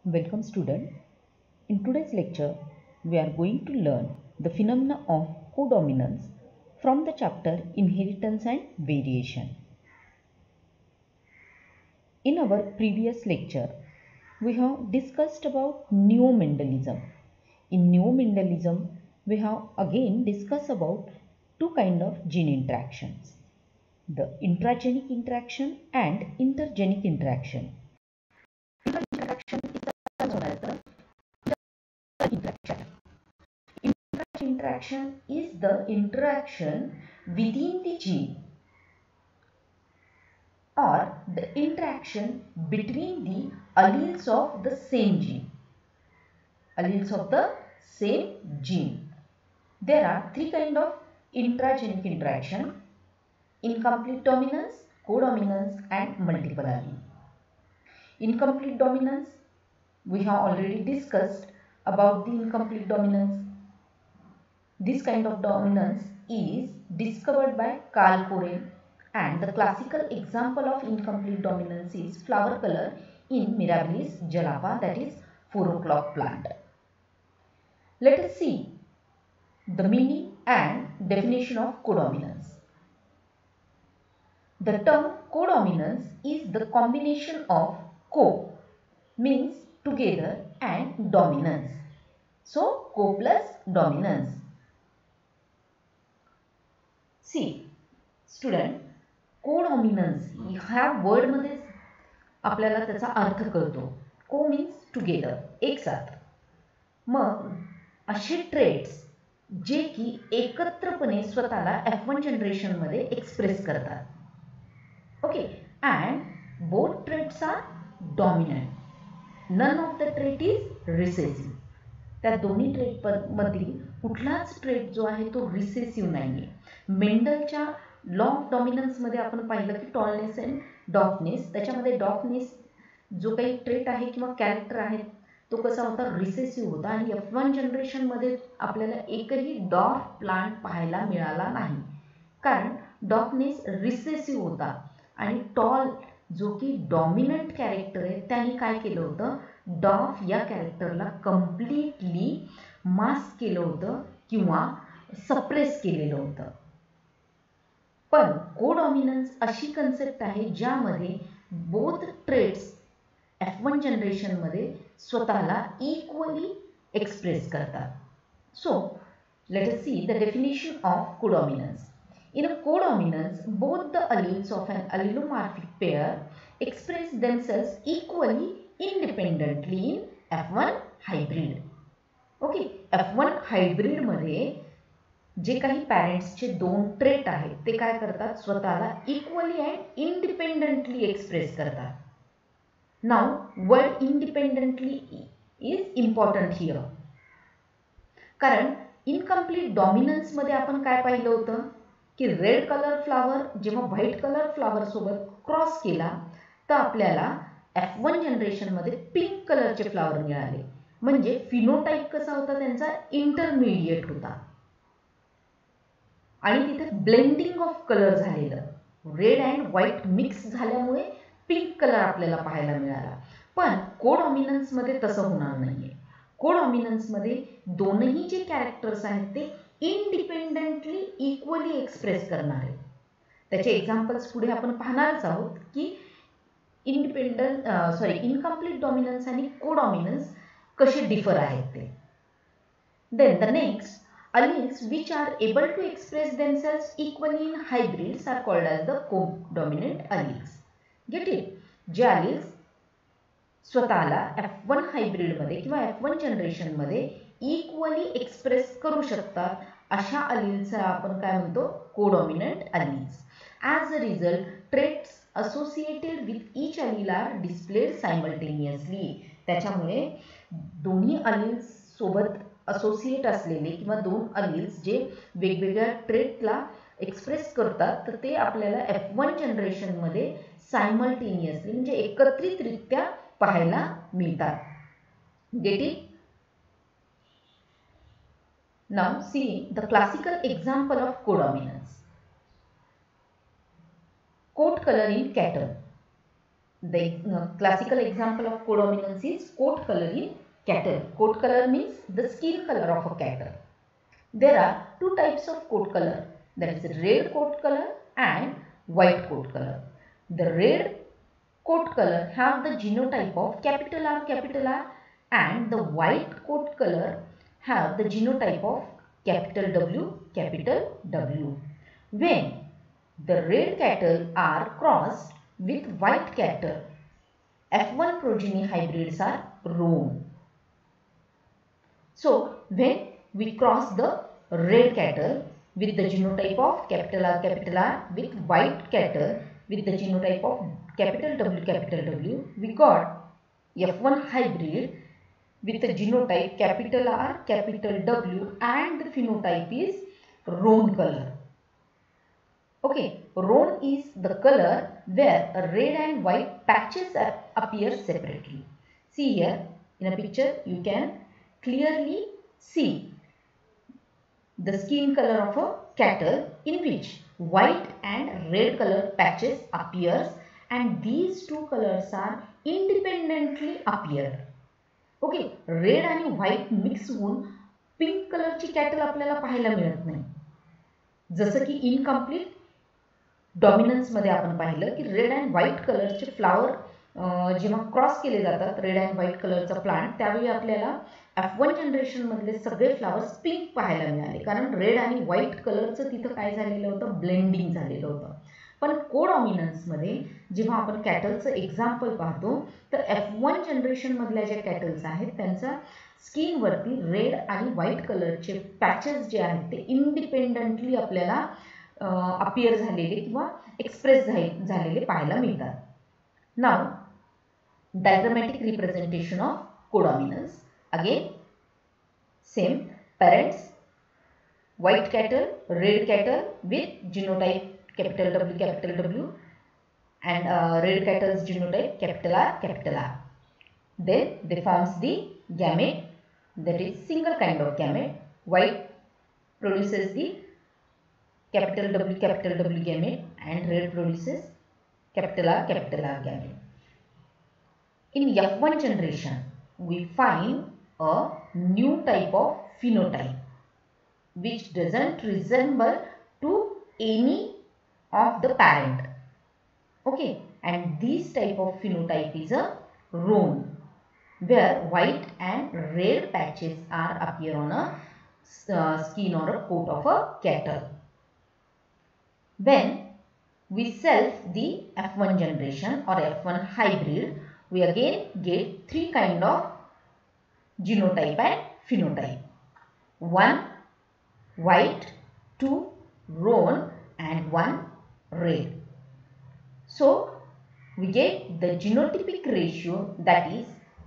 Welcome student. In today's lecture, we are going to learn the phenomena of codominance from the chapter Inheritance and Variation. In our previous lecture, we have discussed about Neo-Mendelism. In Neo-Mendelism, we have again discussed about two kinds of gene interactions, the intragenic interaction and intergenic interaction. Interaction is the known as the interaction. Interaction is the interaction within the gene or the interaction between the alleles of the same gene. Alleles of the same gene. There are three kinds of intragenic interaction: incomplete dominance, codominance and multiple allele. Incomplete dominance, we have already discussed about the incomplete dominance. This kind of dominance is discovered by Carl Coren, and the classical example of incomplete dominance is flower color in Mirabilis jalapa, that is 4 o'clock plant. Let us see the meaning and definition of codominance. The term codominance is the combination of co means together and dominance. So co plus dominance. See student, codominance ह्या वर्डमध्ये आपल्याला त्याचा अर्थ कळतो. को means together, एक साथ. मग असे trades जे की एकत्रपणे स्वतःला F1 जनरेशनमध्ये एक्सप्रेस करतात. Okay, and both traits are dominant. None of the trait is recessive. त्या दोन्ही ट्रेट मधील कुठलाच ट्रेट जो आहे तो रिसेसिव्ह नाहीये. मेंडलच्या लॉ ऑफ डॉमिनन्समध्ये आपण पाहिलं की टॉलनेस अँड डॉर्फनेस, त्याच्यामध्ये डॉर्फनेस जो काही ट्रेट आहे किंवा कॅरेक्टर आहे तो कसा होता, रिसेसिव्ह होता. आणि F1 जनरेशनमध्ये आपल्याला एकही डॉर्फ प्लांट पाहायला मिळाला नाही, कारण डॉर्फनेस रिसेसिव्ह होता. आणि टॉल जो की डॉमिनंट कॅरेक्टर आहे त्याने काय केलं होतं, डॉर्फ या कॅरेक्टरला कम्प्लिटली मास्क केलं होतं किंवा सप्रेस केलेलं होतं. पण कोडॉमिनन्स अशी कन्सेप्ट आहे ज्यामध्ये बोथ ट्रेट्स F1 जनरेशनमध्ये स्वतःला इक्वली एक्सप्रेस करतात. So let us see the definition of codominance. In a codominance, both the alleles of an allelomorphic pair express themselves equally independently in F1 hybrid. Okay, F1 hybrid मध्ये जे काही पॅरेंट्सचे दोन trait आहेत ते काय करतात, स्वतःला equally and independently express करतात. Now word independently is important here, कारण इनकम्प्लीट डॉमिनन्स मध्ये आपण काय पाहिलं होतं की रेड कलर फ्लावर जेव्हा व्हाईट कलर फ्लावर सोबत क्रॉस केला तर आपल्याला F1 जनरेशनमध्ये पिंक कलरचे फ्लावर मिळाले. म्हणजे फिनोटाइप कसा होता त्यांचा, इंटरमिडिएट होता. आणि तिथे ब्लेंडिंग ऑफ कलर झालेलं, रेड अँड व्हाईट मिक्स झाल्यामुळे पिंक कलर आपल्याला पाहायला मिळाला. पण कोडॉमिनन्समध्ये तसं होणार नाहीये. कोडॉमिनन्समध्ये दोनही जे कॅरेक्टर्स आहेत ते इंडिपेंडेंटली इक्वली एक्सप्रेस करणार आहे. त्याचे एक्झाम्पल्स पुढे आपण पाहणारच आहोत की इनकम्प्लीट डॉमिनन्स आणि कोडॉमिनन्स कसे डिफर आहेत ते. Then the next, alleles which are able to express themselves equally in hybrids are called as the codominant alleles. Get it? J alleles स्वतःला F1 हायब्रिड मध्ये किंवा F1 जनरेशन मध्ये इक्वली एक्सप्रेस करू शकतात अशा अलील्सला आपण काय म्हणतो, codominant alleles. As a result traits associated with each allele are displayed simultaneously. त्याच्यामुळे दोन्ही अलील्स सोबत असोसिएट असलेले किंवा दोन अलील्स जे वेगवेगळ्या ट्रेटला एक्सप्रेस करतात तर ते आपल्याला F1 जनरेशनमध्ये सायमल्टेनियसली म्हणजे एकत्रितरित्या पाहायला मिळतात. Get it? Now see the classical example of codominance. Coat color in cattle. The classical example of codominance is coat color in cattle. Coat color means the skin color of a cattle. There are two types of coat color, that is red coat color and white coat color. The red coat color have the genotype of capital R, and the white coat color have the genotype of capital W. When the red cattle are crossed with white cattle, F1 progeny hybrids are roan. So when we cross the red cattle with the genotype of capital R with white cattle with the genotype of capital W, we got F1 hybrid with the genotype capital R, capital W, and the phenotype is roan color. Okay, roan is the color where red and white patches appear separately. See here in a picture you can clearly see the skin color of a cattle in which white and red color patches appears, and these two colors are independently appeared. Okay, red आणि white mix होऊन pink कलरची cattle आपल्याला पाहायला मिळत नाही. जसं की incomplete dominance मध्ये आपण पाहिलं की रेड अँड व्हाईट कलरचे फ्लावर जेव्हा क्रॉस केले जातात रेड अँड व्हाईट कलरचा प्लांट, त्यावेळी आपल्याला F1 जनरेशन मधले सगळे फ्लावर्स पिंक पाहायला मिळाले, कारण रेड आणि व्हाईट कलरचं तिथं काय झालेलं होतं, ब्लेंडिंग झालेलं होतं. पण कोडॉमिनन्स मध्ये जेव्हा आपण कॅटलचं एक्झाम्पल पाहतो तर F1 जनरेशन मधल्या ज्या कॅटल्स आहेत त्यांचा स्किन वरती रेड आणि व्हाईट कलरचे पॅचेस जे आहेत ते इंडिपेंडेंटली आपल्याला अपीयर झालेले किंवा एक्सप्रेस झालेले पाहायला मिळतात. Now diagrammatic representation of codominance. Again same parents, white cattle, red cattle with genotype capital W, and red cattle's genotype capital R. Then they forms the gamete, that is single kind of gamete. White produces the capital W gamete and red produces capital R gamete. In F1 generation, we find a new type of phenotype which doesn't resemble to any of the parent. Okay, and this type of phenotype is a roan, where white and red patches are appear on a skin or a coat of a cattle. When we self the F1 generation or F1 hybrid, we again get three kind of genotype and phenotype. 1 white, 2 roan, and 1 red. So we get the genotypic ratio, that is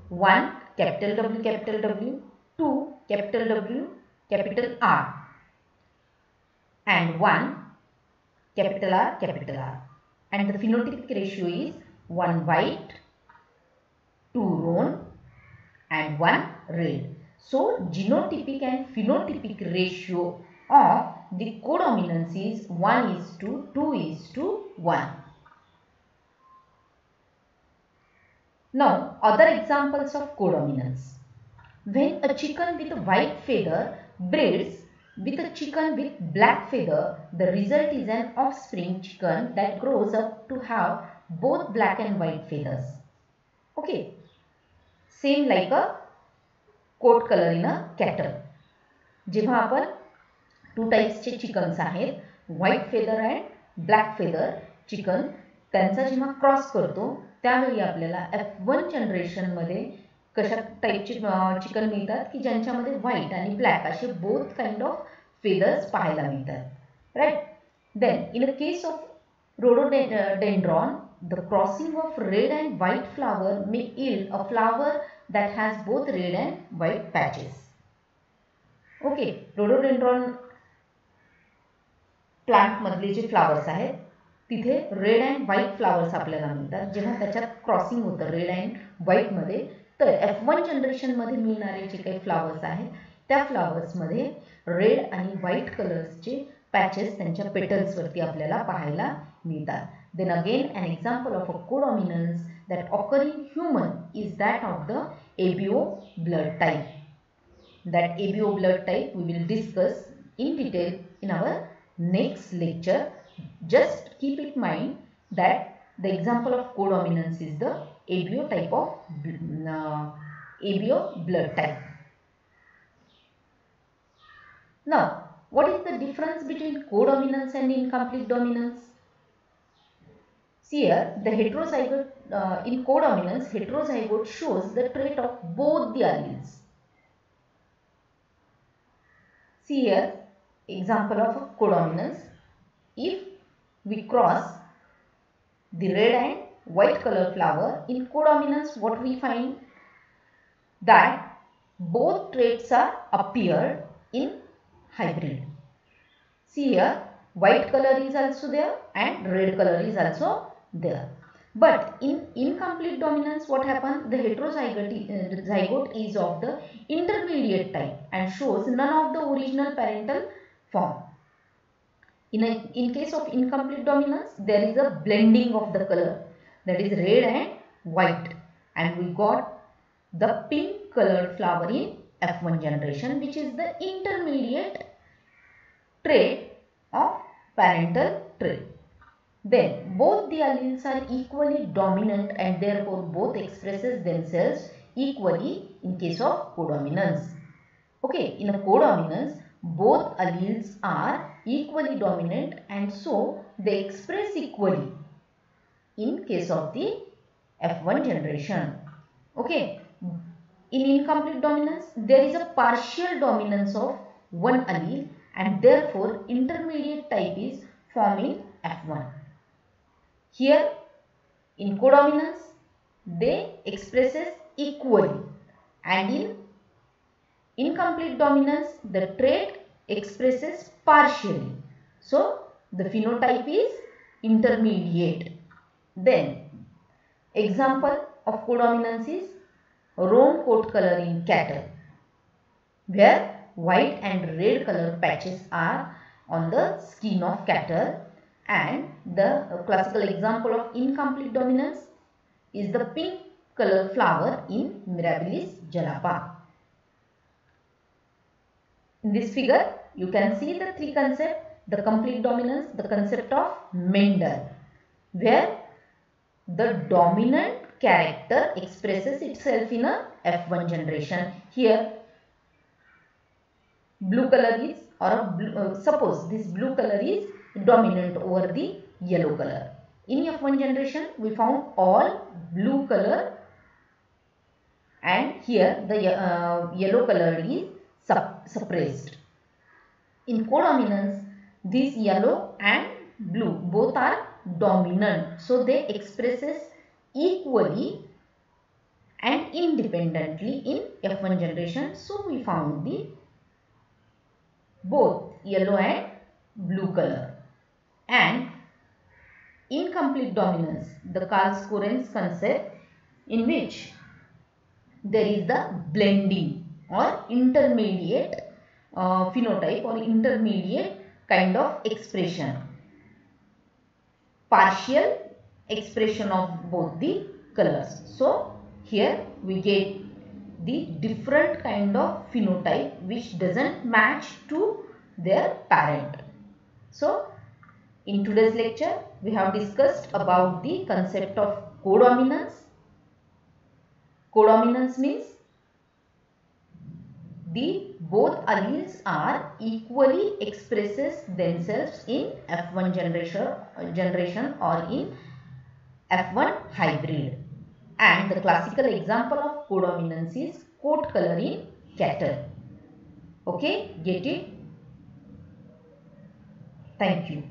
1 capital W, 2 capital W capital R, and 1 capital R, and the phenotypic ratio is 1 white, 2 roan, and 1 red. So genotypic and phenotypic ratio of the codominance is 1:2:1. Now other examples of codominance. When a chicken with a white feather breeds with a chicken with black feather, the result is an offspring chicken that grows up to have both black and white feathers. Okay, same like a coat color in a cattle. जेव्हा आपण to टाइप्सचे chickens आहेत, white feather and black feather chicken, त्यांचा जेव्हा cross करतो त्यावेळी आपल्याला F1 जनरेशनमध्ये कशा टाईपचे चिकन मिळतात की ज्यांच्यामध्ये व्हाईट आणि ब्लॅक असे बोथ काइंड ऑफ फेदर्स पाहायला मिळतात, right. Then in a case of rhododendron, the crossing of red and white flower may yield a flower that has both red and white patches. Okay, rhododendron plant मधले जे flowers आहेत तिथे red and white flowers आपल्याला मिळतात जेव्हा त्याच्यात crossing होतं red and white मध्ये. तर F1 जनरेशन मध्ये मिळणारे जे काही फ्लावर्स आहेत त्या फ्लावर्स मध्ये रेड आणि व्हाईट कलर्सचे पॅचेस त्यांच्या पेटल्स वरती आपल्याला पाहायला मिळतात. Then again an example of a codominance that occur in human is that of the ABO blood type. That ABO blood type we will discuss in detail in our next lecture. Just keep in mind that the example of codominance is the ABO type of ABO blood type. Now, what is the difference between codominance and incomplete dominance? See here, the heterozygote in codominance, heterozygote shows the trait of both the alleles. See here, example of codominance. If we cross the red and white color flower in codominance, what we find? That both traits are appeared in hybrid. See here, white color is also there and red color is also there. But in incomplete dominance, what happens? The heterozygote is of the intermediate type and shows none of the original parental form. In case of incomplete dominance, there is a blending of the color, that is red and white, and we got the pink colored flower in F1 generation, which is the intermediate trait of parental trait. Then both the alleles are equally dominant and therefore both expresses themselves equally in case of codominance. Okay, in a codominance, both alleles are equally dominant and so they express equally in case of the F1 generation. Okay, in incomplete dominance, there is a partial dominance of one allele and therefore intermediate type is formed in F1. Here in codominance, they expresses equally, and in incomplete dominance, the trait expresses partially. So the phenotype is intermediate. Then example of codominance is roan coat color in cattle, where white and red color patches are on the skin of cattle, and the classical example of incomplete dominance is the pink color flower in Mirabilis jalapa. In this figure, you can see the three concepts: the complete dominance, the concept of Mendel, where the dominant character expresses itself in a F1 generation. Here, blue color is, or suppose this blue color is dominant over the yellow color. In F1 generation, we found all blue color, and here the yellow color is suppressed. In codominance, this yellow and blue both are dominant, so they expresses equally and independently in F1 generation. So we found the both yellow and blue color. And incomplete dominance, the Karlsruhe concept, in which there is the blending or intermediate phenotype or intermediate kind of expression, partial expression of both the colors. So here we get the different kind of phenotype which doesn't match to their parent. So in today's lecture, we have discussed about the concept of codominance. Codominance means the both alleles are equally expresses themselves in F1 generation or in F1 hybrid. And the classical example of codominance is coat color in cattle. Okay, get it? Thank you.